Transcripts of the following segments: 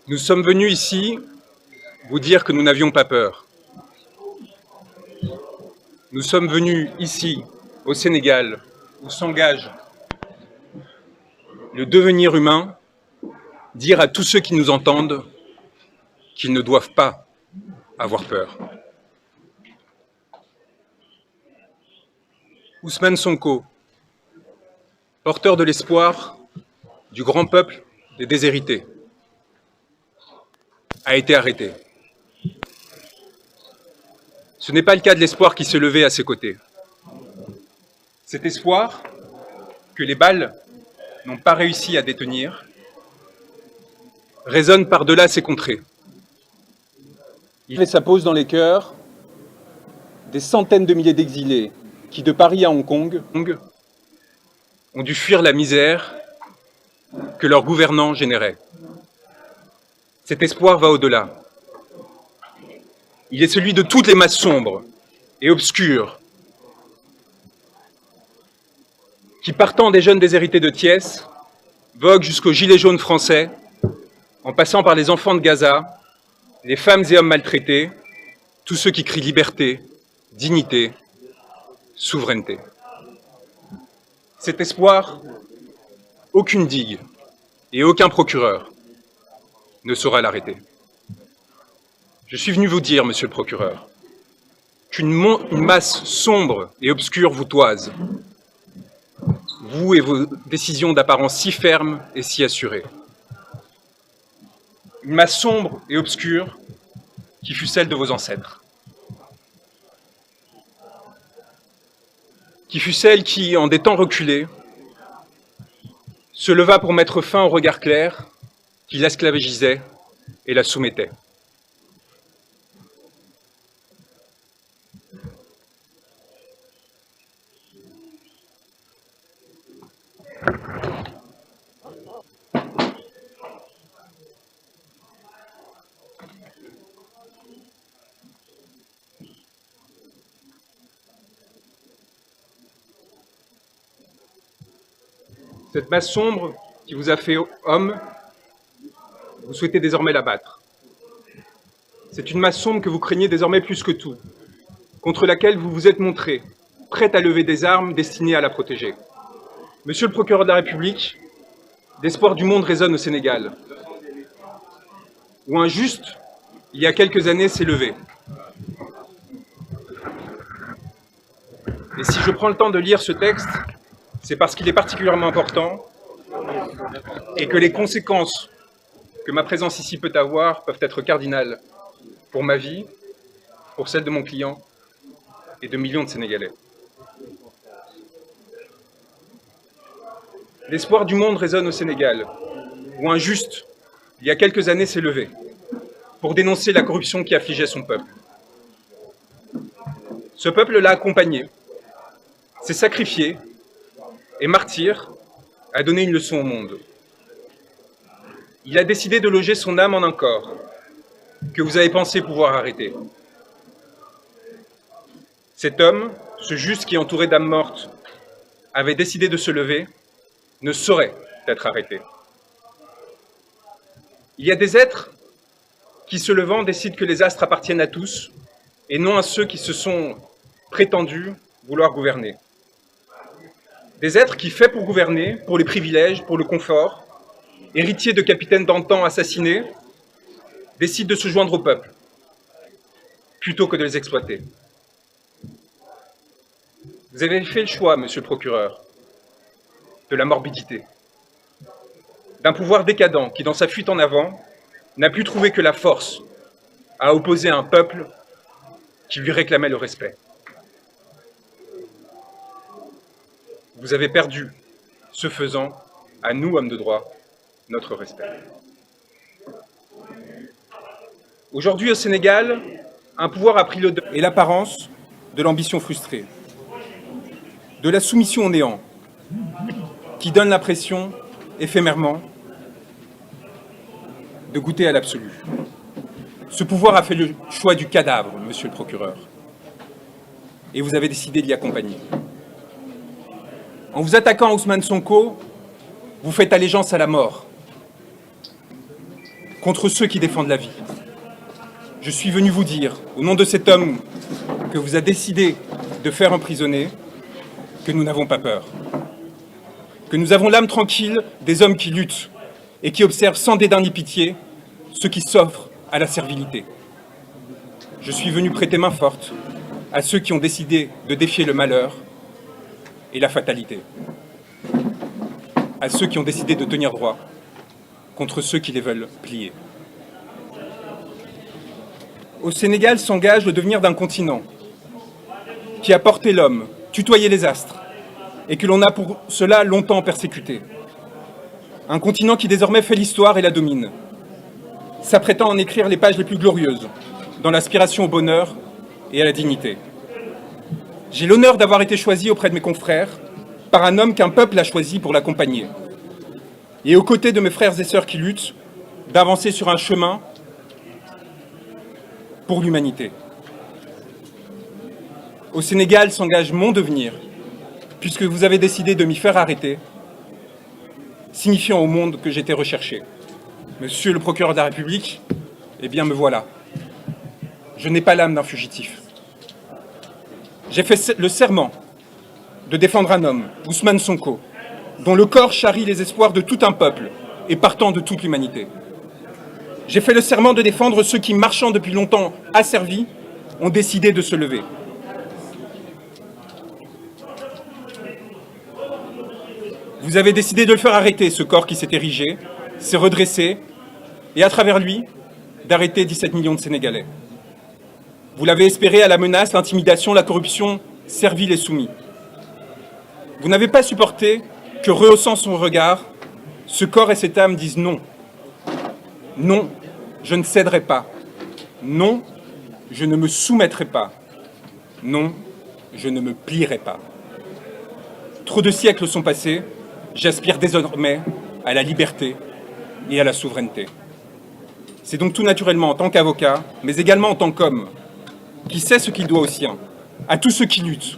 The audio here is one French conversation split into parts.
Nous sommes venus ici vous dire que nous n'avions pas peur. Nous sommes venus ici, au Sénégal, où s'engage le devenir humain, dire à tous ceux qui nous entendent qu'ils ne doivent pas avoir peur. Ousmane Sonko, porteur de l'espoir du grand peuple des déshérités, a été arrêté. Ce n'est pas le cas de l'espoir qui se levait à ses côtés. Cet espoir que les balles n'ont pas réussi à détenir résonne par-delà ces contrées. Il fait sa pause dans les cœurs des centaines de milliers d'exilés qui, de Paris à Hong Kong, ont dû fuir la misère que leurs gouvernants généraient. Cet espoir va au-delà. Il est celui de toutes les masses sombres et obscures qui, partant des jeunes déshérités de Thiès, voguent jusqu'aux gilets jaunes français, en passant par les enfants de Gaza, les femmes et hommes maltraités, tous ceux qui crient liberté, dignité, souveraineté. Cet espoir, aucune digue et aucun procureur ne saura l'arrêter. Je suis venu vous dire, monsieur le procureur, qu'une masse sombre et obscure vous toise, vous et vos décisions d'apparence si fermes et si assurées. Une masse sombre et obscure qui fut celle de vos ancêtres. Qui fut celle qui, en des temps reculés, se leva pour mettre fin au regard clair qui l'esclavagisait et la soumettait. Cette masse sombre qui vous a fait homme, vous souhaitez désormais l'abattre. C'est une masse sombre que vous craignez désormais plus que tout, contre laquelle vous vous êtes montré, prête à lever des armes destinées à la protéger. Monsieur le procureur de la République, l'espoir du monde résonne au Sénégal, où un juste, il y a quelques années, s'est levé. Et si je prends le temps de lire ce texte, c'est parce qu'il est particulièrement important et que les conséquences que ma présence ici peut avoir peuvent être cardinales pour ma vie, pour celle de mon client et de millions de Sénégalais. L'espoir du monde résonne au Sénégal, où un juste, il y a quelques années, s'est levé pour dénoncer la corruption qui affligeait son peuple. Ce peuple l'a accompagné, s'est sacrifié et martyr a donné une leçon au monde. Il a décidé de loger son âme en un corps que vous avez pensé pouvoir arrêter. Cet homme, ce juste qui, entouré d'âmes mortes, avait décidé de se lever, ne saurait être arrêté. Il y a des êtres qui, se levant, décident que les astres appartiennent à tous et non à ceux qui se sont prétendus vouloir gouverner. Des êtres qui, faits pour gouverner, pour les privilèges, pour le confort, héritiers de capitaines d'antan assassinés, décident de se joindre au peuple, plutôt que de les exploiter. Vous avez fait le choix, monsieur le procureur, de la morbidité, d'un pouvoir décadent qui, dans sa fuite en avant, n'a plus trouvé que la force à opposer un peuple qui lui réclamait le respect. Vous avez perdu, ce faisant, à nous, hommes de droit, notre respect. Aujourd'hui, au Sénégal, un pouvoir a pris l'odeur et l'apparence de l'ambition frustrée, de la soumission au néant, qui donne l'impression, éphémèrement, de goûter à l'absolu. Ce pouvoir a fait le choix du cadavre, monsieur le procureur, et vous avez décidé de l'y accompagner. En vous attaquant à Ousmane Sonko, vous faites allégeance à la mort. contre ceux qui défendent la vie. Je suis venu vous dire, au nom de cet homme que vous a décidé de faire emprisonner, que nous n'avons pas peur. Que nous avons l'âme tranquille des hommes qui luttent et qui observent sans dédain ni pitié ceux qui s'offrent à la servilité. Je suis venu prêter main forte à ceux qui ont décidé de défier le malheur et la fatalité. À ceux qui ont décidé de tenir droit contre ceux qui les veulent plier. Au Sénégal s'engage le devenir d'un continent qui a porté l'homme, tutoyé les astres, et que l'on a pour cela longtemps persécuté. Un continent qui désormais fait l'histoire et la domine, s'apprêtant à en écrire les pages les plus glorieuses, dans l'aspiration au bonheur et à la dignité. J'ai l'honneur d'avoir été choisi auprès de mes confrères par un homme qu'un peuple a choisi pour l'accompagner. Et aux côtés de mes frères et sœurs qui luttent, d'avancer sur un chemin pour l'humanité. Au Sénégal s'engage mon devenir, puisque vous avez décidé de m'y faire arrêter, signifiant au monde que j'étais recherché. Monsieur le procureur de la République, eh bien me voilà. Je n'ai pas l'âme d'un fugitif. J'ai fait le serment de défendre un homme, Ousmane Sonko, dont le corps charrie les espoirs de tout un peuple et partant de toute l'humanité. J'ai fait le serment de défendre ceux qui, marchant depuis longtemps asservis, ont décidé de se lever. Vous avez décidé de le faire arrêter, ce corps qui s'est érigé, s'est redressé, et à travers lui, d'arrêter 17 millions de Sénégalais. Vous l'avez espéré à la menace, l'intimidation, la corruption, servile et soumis. Vous n'avez pas supporté que, rehaussant son regard, ce corps et cette âme disent non. Non, je ne céderai pas. Non, je ne me soumettrai pas. Non, je ne me plierai pas. Trop de siècles sont passés, j'aspire désormais à la liberté et à la souveraineté. C'est donc tout naturellement en tant qu'avocat, mais également en tant qu'homme, qui sait ce qu'il doit aux siens, à tous ceux qui luttent,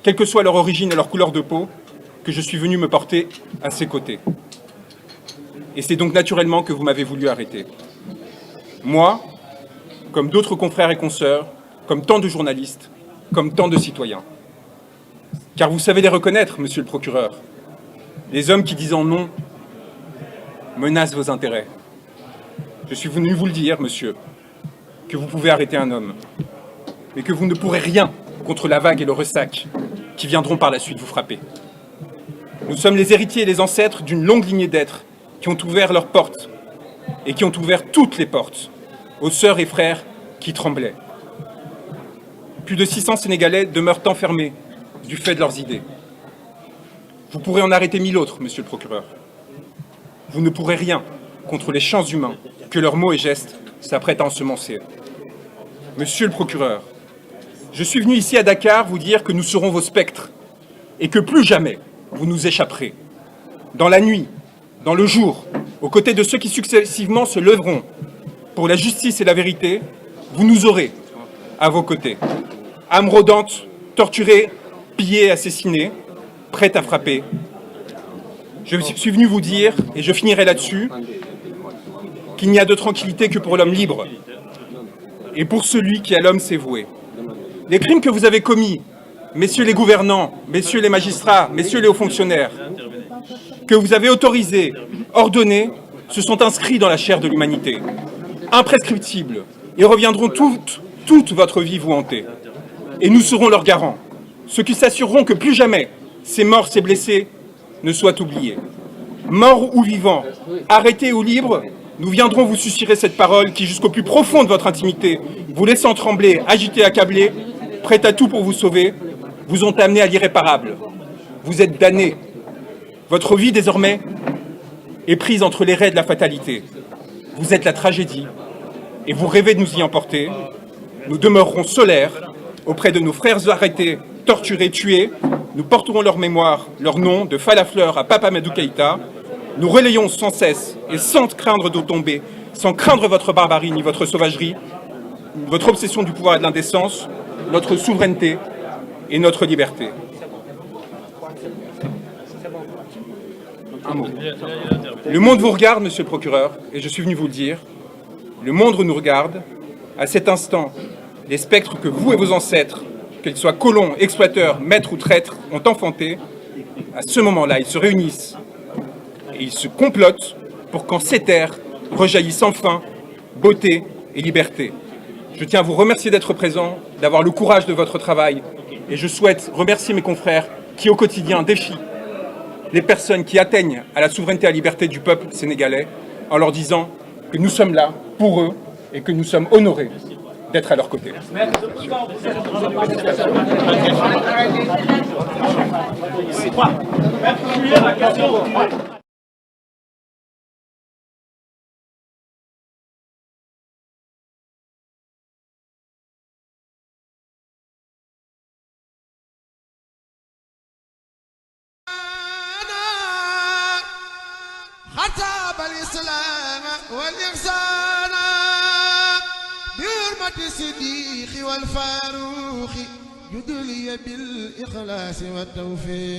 quelle que soit leur origine et leur couleur de peau, que je suis venu me porter à ses côtés. Et c'est donc naturellement que vous m'avez voulu arrêter. Moi, comme d'autres confrères et consoeurs, comme tant de journalistes, comme tant de citoyens. Car vous savez les reconnaître, monsieur le procureur. Les hommes qui, disant non, menacent vos intérêts. Je suis venu vous le dire, monsieur, que vous pouvez arrêter un homme, mais que vous ne pourrez rien contre la vague et le ressac qui viendront par la suite vous frapper. Nous sommes les héritiers et les ancêtres d'une longue lignée d'êtres qui ont ouvert leurs portes et qui ont ouvert toutes les portes aux sœurs et frères qui tremblaient. Plus de 600 Sénégalais demeurent enfermés du fait de leurs idées. Vous pourrez en arrêter 1000 autres, monsieur le procureur. Vous ne pourrez rien contre les champs humains que leurs mots et gestes s'apprêtent à ensemencer. Monsieur le procureur, je suis venu ici à Dakar vous dire que nous serons vos spectres et que plus jamais vous nous échapperez. Dans la nuit, dans le jour, aux côtés de ceux qui successivement se lèveront pour la justice et la vérité, vous nous aurez à vos côtés. Âme rôdante, torturée, pillée, assassinée, prête à frapper. Je suis venu vous dire, et je finirai là-dessus, qu'il n'y a de tranquillité que pour l'homme libre et pour celui qui à l'homme s'est voué. Les crimes que vous avez commis, messieurs les gouvernants, messieurs les magistrats, messieurs les hauts fonctionnaires, que vous avez autorisés, ordonnés, se sont inscrits dans la chair de l'humanité, imprescriptibles, et reviendront toute votre vie vous hanter. Et nous serons leurs garants, ceux qui s'assureront que plus jamais ces morts, ces blessés ne soient oubliés. Morts ou vivants, arrêtés ou libres, nous viendrons vous susurrer cette parole qui, jusqu'au plus profond de votre intimité, vous laissant trembler, agiter, accabler, prêts à tout pour vous sauver, vous ont amené à l'irréparable. Vous êtes damnés. Votre vie, désormais, est prise entre les raies de la fatalité. Vous êtes la tragédie, et vous rêvez de nous y emporter. Nous demeurerons solaires auprès de nos frères arrêtés, torturés, tués. Nous porterons leur mémoire, leur nom, de Falafleur à Papa Madou Keïta. Nous relayons sans cesse et sans craindre de tomber, sans craindre votre barbarie ni votre sauvagerie, votre obsession du pouvoir et de l'indécence, notre souveraineté et notre liberté. Un mot. Le monde vous regarde, monsieur le procureur, et je suis venu vous le dire. Le monde nous regarde. À cet instant, les spectres que vous et vos ancêtres, qu'ils soient colons, exploiteurs, maîtres ou traîtres, ont enfantés, à ce moment-là, ils se réunissent et ils se complotent pour qu'en ces terres rejaillissent enfin beauté et liberté. Je tiens à vous remercier d'être présents, d'avoir le courage de votre travail, et je souhaite remercier mes confrères qui, au quotidien, défient les personnes qui atteignent à la souveraineté et à la liberté du peuple sénégalais, en leur disant que nous sommes là pour eux et que nous sommes honorés d'être à leur côté. خطاب الإسلام والإحسان بحرمة الصديق والفاروق جدلي بالإخلاص والتوفيق